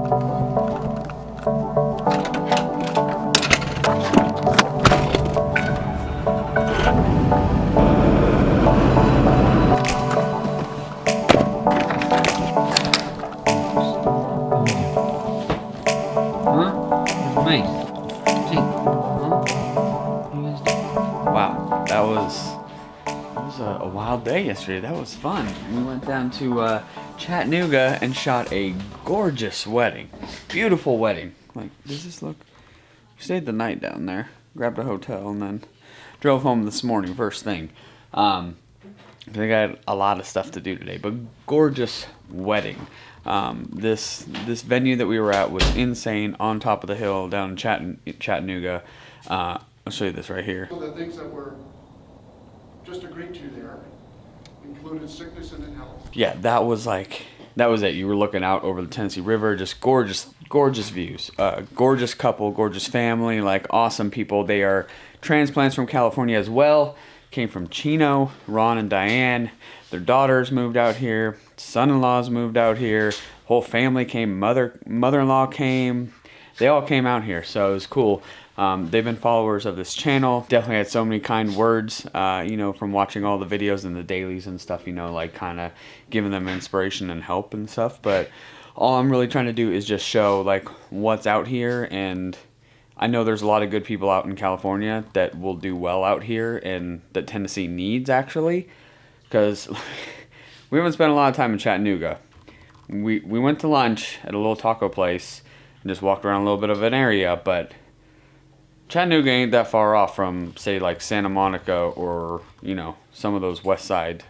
Wow, that was a wild day yesterday. That was fun. We went down to Chattanooga and shot a gorgeous wedding. Beautiful wedding. Like, does this look? We stayed the night down there, grabbed a hotel, and then drove home this morning first thing. They got a lot of stuff to do today, but gorgeous wedding. This venue that we were at was insane, on top of the hill down in Chattanooga. I'll show you this right here. The things that were just agreed to there included sickness and health. Yeah, that was it. You were looking out over the Tennessee River, just gorgeous views. Gorgeous couple, gorgeous family, like awesome people. They are transplants from California as well. Came from Chino, Ron and Diane. Their daughters moved out here. Son-in-laws moved out here. Whole family came. Mother-in-law came. They all came out here, so it was cool. They've been followers of this channel. Definitely had so many kind words, from watching all the videos and the dailies and stuff, like kind of giving them inspiration and help and stuff. But all I'm really trying to do is just show like what's out here, and I know there's a lot of good people out in California that will do well out here and that Tennessee needs, actually, because we haven't spent a lot of time in Chattanooga. We went to lunch at a little taco place and just walked around a little bit of an area, but Chattanooga ain't that far off from, say, like Santa Monica or, some of those west side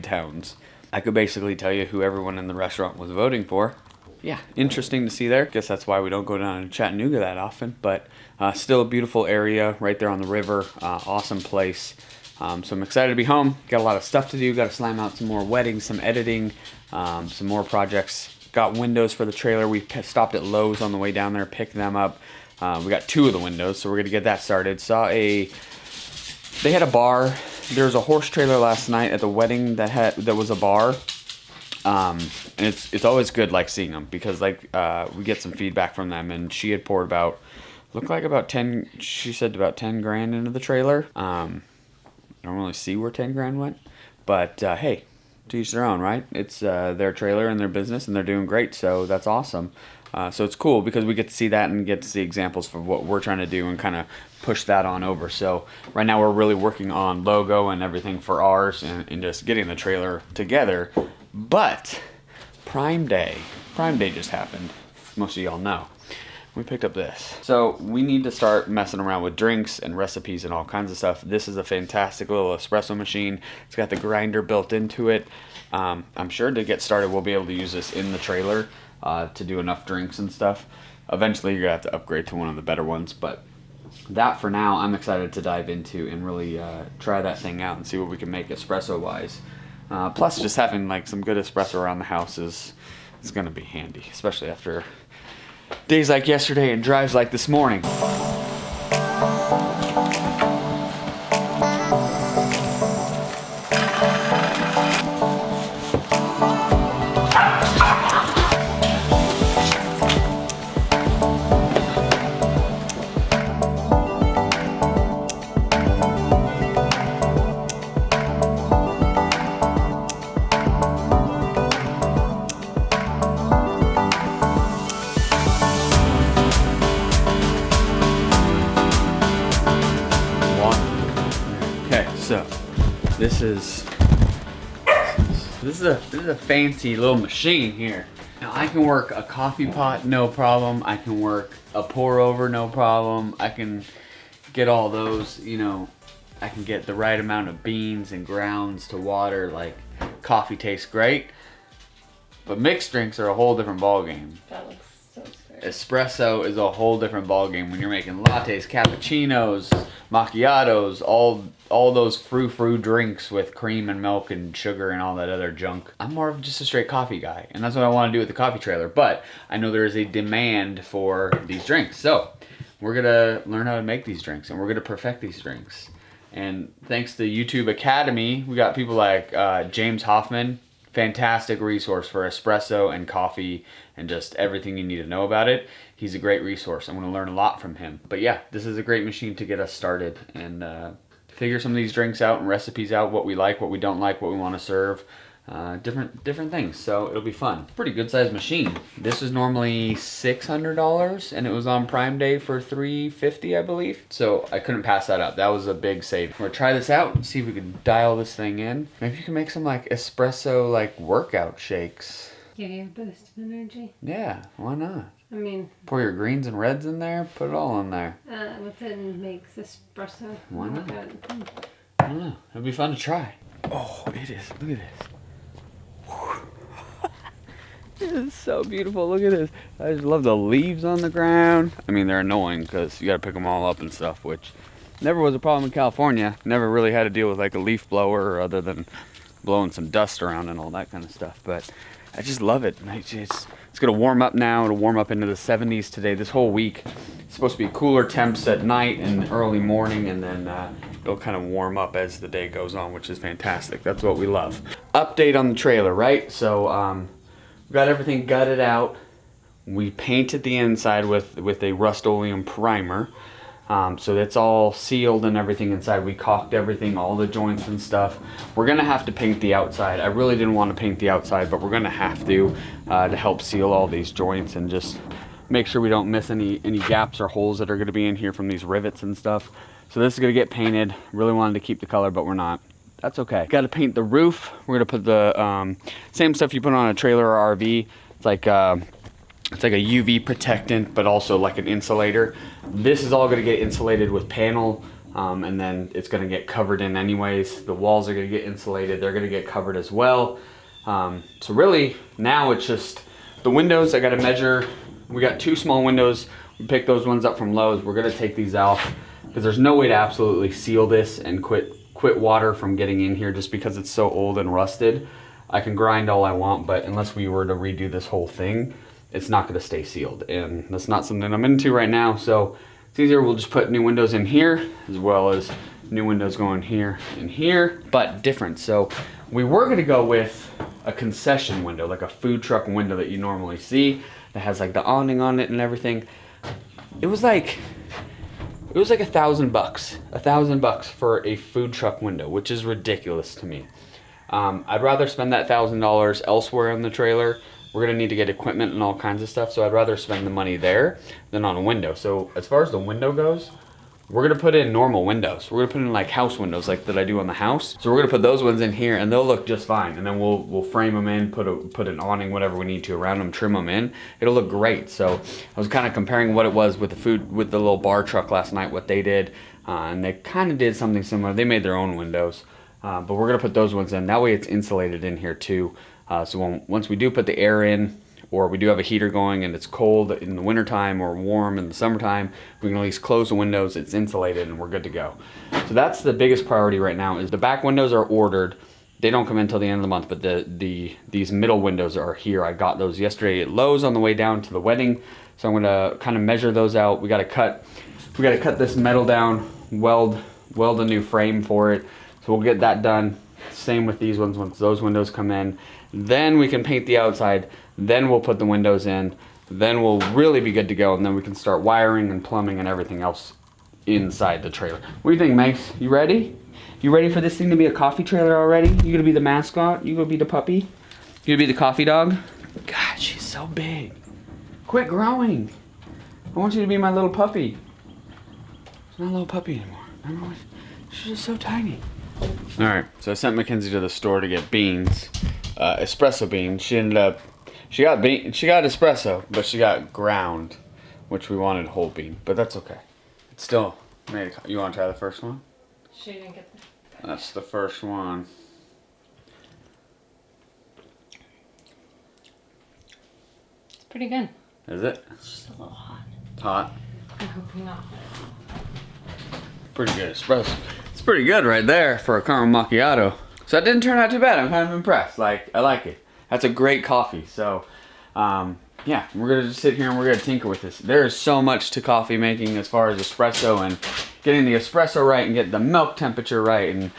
towns. I could basically tell you who everyone in the restaurant was voting for. Yeah, interesting to see there. Guess that's why we don't go down to Chattanooga that often, but still a beautiful area right there on the river. Awesome place. So I'm excited to be home. Got a lot of stuff to do. Got to slam out some more weddings, some editing, some more projects. Got windows for the trailer. We stopped at Lowe's on the way down there, picked them up. We got 2 of the windows, so we're going to get that started. They had a bar. There was a horse trailer last night at the wedding that was a bar. And it's always good, like, seeing them, because, like, we get some feedback from them, and she had poured about 10, she said about 10 grand into the trailer. I don't really see where 10 grand went, but, hey, to each their own, right? It's, their trailer and their business, and they're doing great, so that's awesome. So it's cool because we get to see that and get to see examples for what we're trying to do and kind of push that on over. So right now we're really working on logo and everything for ours and just getting the trailer together. But Prime Day just happened. Most of y'all know. We picked up this. So we need to start messing around with drinks and recipes and all kinds of stuff. This is a fantastic little espresso machine. It's got the grinder built into it. I'm sure to get started we'll be able to use this in the trailer to do enough drinks and stuff. Eventually you're gonna have to upgrade to one of the better ones, but that for now I'm excited to dive into and really try that thing out and see what we can make espresso wise. Plus just having like some good espresso around the house is gonna be handy, especially after days like yesterday and drives like this morning. So, this is a fancy little machine here. Now I can work a coffee pot, no problem. I can work a pour over, no problem. I can get all those, I can get the right amount of beans and grounds to water. Like, coffee tastes great, but mixed drinks are a whole different ballgame. That looks so scary. Espresso is a whole different ballgame when you're making lattes, cappuccinos, macchiatos, all those frou-frou drinks with cream and milk and sugar and all that other junk. I'm more of just a straight coffee guy, and that's what I want to do with the coffee trailer, but I know there is a demand for these drinks. So we're gonna learn how to make these drinks, and we're gonna perfect these drinks. And thanks to YouTube Academy, we got people like James Hoffman, fantastic resource for espresso and coffee and just everything you need to know about it. He's a great resource. I'm going to learn a lot from him. But yeah, this is a great machine to get us started and figure some of these drinks out and recipes out, what we like, what we don't like, what we want to serve. Different things, so it'll be fun. Pretty good sized machine. This is normally $600 and it was on Prime Day for $350, I believe. So I couldn't pass that up. That was a big save. We're gonna try this out and see if we can dial this thing in. Maybe you can make some like espresso like workout shakes. Give you a boost of energy. Yeah, why not? I mean, pour your greens and reds in there, put it all in there. within makes espresso. Why not? Good. I don't know. It'd be fun to try. Oh, it is. Look at this. This is so beautiful. Look at this. I just love the leaves on the ground. I mean, they're annoying because you got to pick them all up and stuff, which never was a problem in California. Never really had to deal with like a leaf blower other than blowing some dust around and all that kind of stuff. But I just love it. It's going to warm up now. It'll warm up into the 70s today. This whole week, it's supposed to be cooler temps at night and early morning, and then it'll kind of warm up as the day goes on, which is fantastic. That's what we love. Update on the trailer, right? So we got everything gutted out. We painted the inside with a Rust-Oleum primer. So it's all sealed and everything inside. We caulked everything, all the joints and stuff. We're gonna have to paint the outside. I really didn't want to paint the outside, but we're gonna have to help seal all these joints and just make sure we don't miss any gaps or holes that are gonna be in here from these rivets and stuff. So this is gonna get painted. Really wanted to keep the color, but we're not. That's okay. Got to paint the roof. We're gonna put the same stuff you put on a trailer or RV. It's like a UV protectant, but also like an insulator. This is all gonna get insulated with panel, and then it's gonna get covered in anyways. The walls are gonna get insulated. They're gonna get covered as well. So really, now it's just the windows. I gotta measure. We got 2 small windows. We picked those ones up from Lowe's. We're gonna take these out because there's no way to absolutely seal this and quit water from getting in here just because it's so old and rusted. I can grind all I want, but unless we were to redo this whole thing, it's not going to stay sealed, and that's not something I'm into right now. So it's easier. We'll just put new windows in here as well as new windows going here and here, but different. So we were going to go with a concession window, like a food truck window that you normally see that has like the awning on it and everything. It was like $1,000, $1,000 for a food truck window, which is ridiculous to me. I'd rather spend that $1,000 elsewhere on the trailer. We're gonna need to get equipment and all kinds of stuff, so I'd rather spend the money there than on a window. So as far as the window goes, we're gonna put in normal windows. We're gonna put in like house windows like that I do on the house. So we're gonna put those ones in here and they'll look just fine. And then we'll frame them in, put an awning, whatever we need to around them, trim them in. It'll look great. So I was kind of comparing what it was with the little bar truck last night, what they did. And they kind of did something similar. They made their own windows, but we're gonna put those ones in. That way it's insulated in here too. So once we do put the air in, or we do have a heater going and it's cold in the wintertime or warm in the summertime, we can at least close the windows, it's insulated, and we're good to go. So that's the biggest priority right now. Is the back windows are ordered. They don't come in until the end of the month, but these middle windows are here. I got those yesterday at Lowe's on the way down to the wedding. So I'm gonna kind of measure those out. We gotta cut this metal down, weld a new frame for it. So we'll get that done. Same with these ones. Once those windows come in, then we can paint the outside. Then we'll put the windows in. Then we'll really be good to go, and then we can start wiring and plumbing and everything else inside the trailer. What do you think, Mace? You ready? You ready for this thing to be a coffee trailer already? You gonna be the mascot? You gonna be the puppy? You gonna be the coffee dog? God, she's so big. Quit growing. I want you to be my little puppy. She's not a little puppy anymore. She's just so tiny. All right, so I sent Mackenzie to the store to get beans, espresso beans. She got espresso, but she got ground, which we wanted whole bean, but that's okay. It's still made. You want to try the first one? She didn't get the... That's the first one. It's pretty good. Is it? It's just a little hot. Hot. I'm hoping not. Pretty good espresso. It's pretty good right there for a caramel macchiato. So that didn't turn out too bad. I'm kind of impressed. Like, I like it. That's a great coffee. So, yeah, we're going to just sit here and we're going to tinker with this. There is so much to coffee making as far as espresso and getting the espresso right and getting the milk temperature right and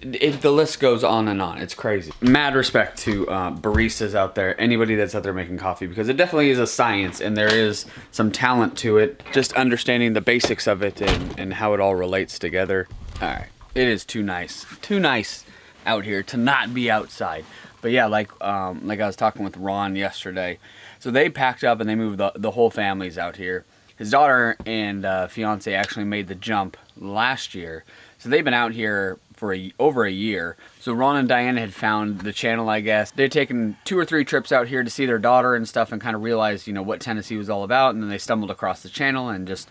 The list goes on and on. It's crazy. Mad respect to baristas out there, anybody that's out there making coffee, because it definitely is a science and there is some talent to it. Just understanding the basics of it and how it all relates together. All right, it is too nice out here to not be outside. But yeah, like I was talking with Ron yesterday, so they packed up and they moved the whole families out here. His daughter and fiance actually made the jump last year, so they've been out here for over a year. So Ron and Diana had found the channel, I guess. They'd taken 2 or 3 trips out here to see their daughter and stuff and kind of realized, what Tennessee was all about. And then they stumbled across the channel and just,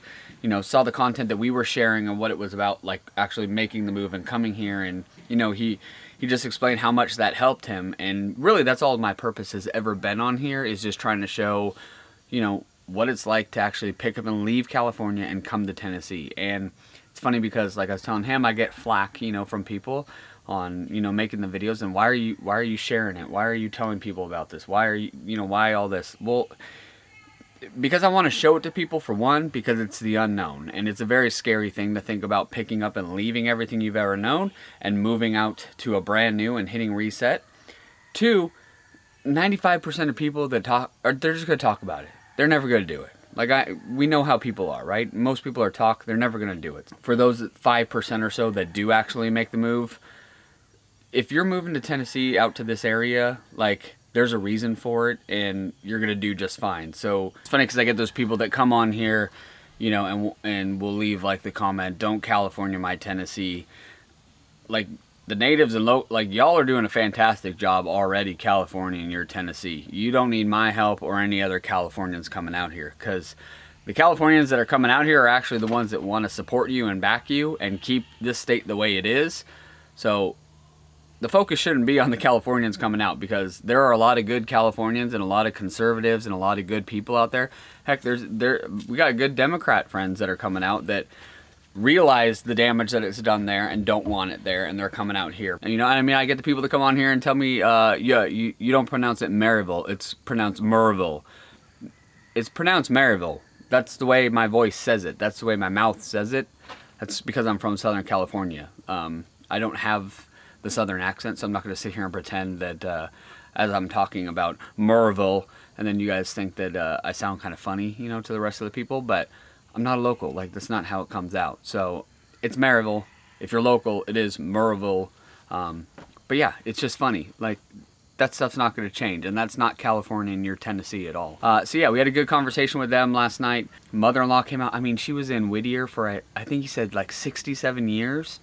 saw the content that we were sharing and what it was about, like actually making the move and coming here. And, he just explained how much that helped him. And really that's all my purpose has ever been on here, is just trying to show, what it's like to actually pick up and leave California and come to Tennessee. And it's funny because, like I was telling him, I get flack, from people on, making the videos, and why are you sharing it? Why are you telling people about this? Why are you, why all this? Well, because I want to show it to people, for one, because it's the unknown, and it's a very scary thing to think about, picking up and leaving everything you've ever known and moving out to a brand new and hitting reset. 2, 95% of people that talk, they're just going to talk about it. They're never going to do it. We know how people are, right? Most people are talk, they're never going to do it. For those 5% or so that do actually make the move, if you're moving to Tennessee out to this area, there's a reason for it and you're going to do just fine. So it's funny because I get those people that come on here, and will leave the comment, "Don't California my Tennessee." The natives and y'all are doing a fantastic job already, California and your Tennessee. You don't need my help or any other Californians coming out here, because the Californians that are coming out here are actually the ones that want to support you and back you and keep this state the way it is. So the focus shouldn't be on the Californians coming out, because there are a lot of good Californians and a lot of conservatives and a lot of good people out there. Heck, we got good Democrat friends that are coming out that realize the damage that it's done there and don't want it there, and they're coming out here. And I get the people that come on here and tell me, you don't pronounce it Maryville, it's pronounced Murville. It's pronounced Maryville. That's the way my voice says it. That's the way my mouth says it. That's because I'm from Southern California. I don't have the Southern accent, so I'm not going to sit here and pretend that as I'm talking about Murville, and then you guys think that I sound kind of funny, to the rest of the people, but I'm not a local. That's not how it comes out. So it's Maryville. If you're local, it is Murville. But yeah, it's just funny. That stuff's not going to change, and that's not California near Tennessee at all. So yeah, we had a good conversation with them last night. Mother-in-law came out. She was in Whittier for, I think he said 67 years.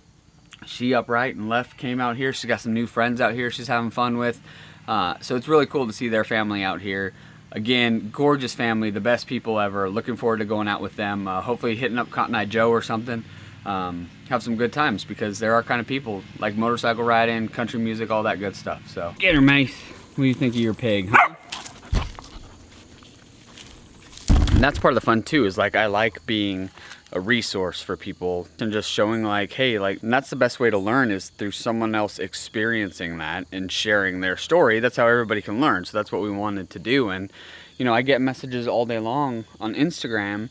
She upright and left, came out here. She's got some new friends out here she's having fun with. So it's really cool to see their family out here. Again, gorgeous family, the best people ever. Looking forward to going out with them. Hopefully hitting up Cotton Eye Joe or something. Have some good times, because there are kind of people like motorcycle riding, country music, all that good stuff. So get her, Mace. What do you think of your pig, huh? And that's part of the fun too, is I like being a resource for people and just showing hey, and that's the best way to learn, is through someone else experiencing that and sharing their story. That's how everybody can learn. So that's what we wanted to do. And I get messages all day long on Instagram,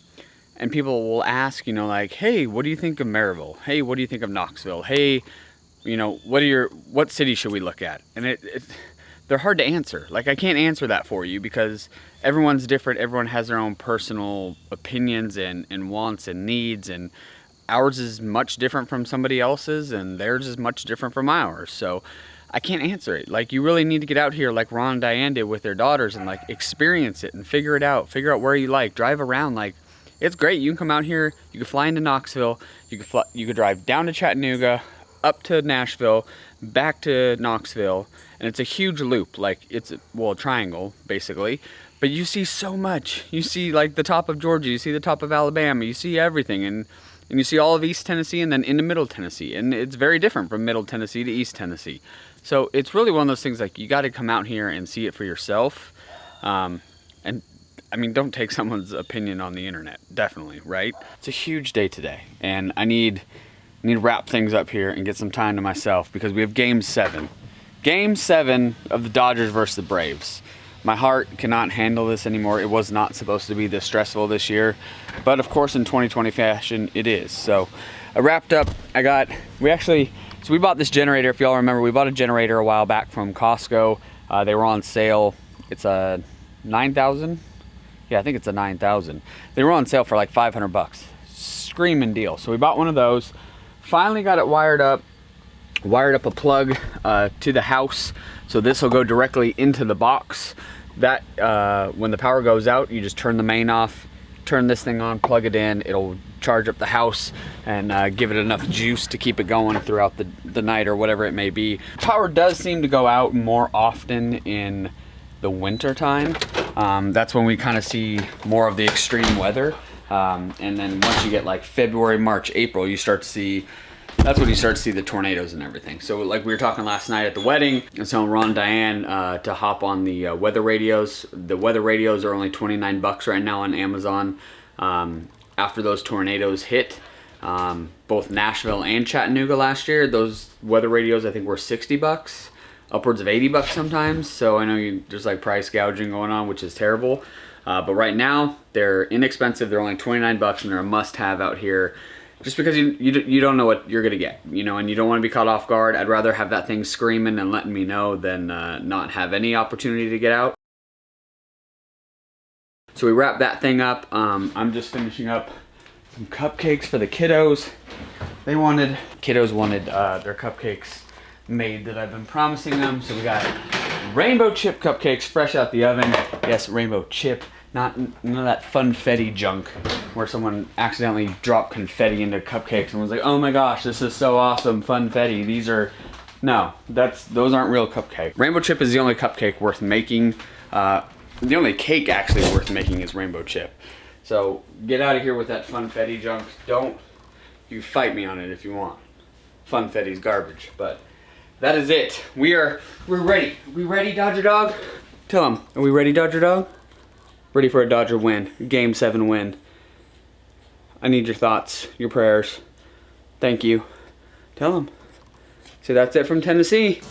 and people will ask, hey, what do you think of Maryville? Hey, what do you think of Knoxville? Hey, what city should we look at? And they're hard to answer. I can't answer that for you, because everyone's different. Everyone has their own personal opinions and wants and needs, and ours is much different from somebody else's, and theirs is much different from ours. So I can't answer it. You really need to get out here like Ron and Diane did with their daughters, and experience it and figure it out. Figure out where you drive around. It's great. You can come out here, you can fly into Knoxville, you could drive down to Chattanooga, up to Nashville, back to Knoxville, and it's a huge loop. It's a triangle basically, but you see so much. You see the top of Georgia, you see the top of Alabama, you see everything, and you see all of East Tennessee, and then into Middle Tennessee, and it's very different from Middle Tennessee to East Tennessee. So it's really one of those things, you got to come out here and see it for yourself. And don't take someone's opinion on the internet, definitely, right? It's a huge day today, and I need to wrap things up here and get some time to myself, because we have Game 7. Game 7 of the Dodgers versus the Braves. My heart cannot handle this anymore. It was not supposed to be this stressful this year, but of course in 2020 fashion, it is. So I wrapped up. We actually So we bought this generator. If y'all remember, we bought a generator a while back from Costco. They were on sale. It's a 9,000. Yeah, I think it's a 9,000. They were on sale for like 500 bucks. Screaming deal. So we bought one of those. Finally got it wired up a plug to the house. So this will go directly into the box. That when the power goes out, you just turn the main off, turn this thing on, plug it in. It'll charge up the house and give it enough juice to keep it going throughout the night or whatever it may be. Power does seem to go out more often in the winter time. That's when we kind of see more of the extreme weather. And then once you get like February, March, April, you start to see, that's when you start to see the tornadoes and everything. So like we were talking last night at the wedding, and so Ron Diane to hop on the weather radios. The weather radios are only 29 bucks right now on Amazon. After those tornadoes hit, both Nashville and Chattanooga last year, those weather radios I think were 60 bucks, upwards of 80 bucks sometimes. So I know there's like price gouging going on, which is terrible. But right now they're inexpensive. They're only 29 bucks and they're a must-have out here. Just because you don't know what you're gonna get, you know, and you don't want to be caught off guard. I'd rather have that thing screaming and letting me know than not have any opportunity to get out. So we wrapped that thing up. I'm just finishing up some cupcakes for the kiddos. Kiddos wanted their cupcakes made that I've been promising them. So we got rainbow chip cupcakes fresh out the oven. Yes, rainbow chip. None of that funfetti junk where someone accidentally dropped confetti into cupcakes and was like, oh my gosh, this is so awesome, funfetti. Those aren't real cupcakes. Rainbow chip is the only cupcake worth making. The only cake actually worth making is rainbow chip. So get out of here with that funfetti junk. You fight me on it if you want. Funfetti's garbage, but that is it. We're ready. We ready, Dodger Dog? Tell him, are we ready, Dodger Dog? Ready for a Dodger win, Game 7 win. I need your thoughts, your prayers. Thank you. Tell them. So that's it from Tennessee.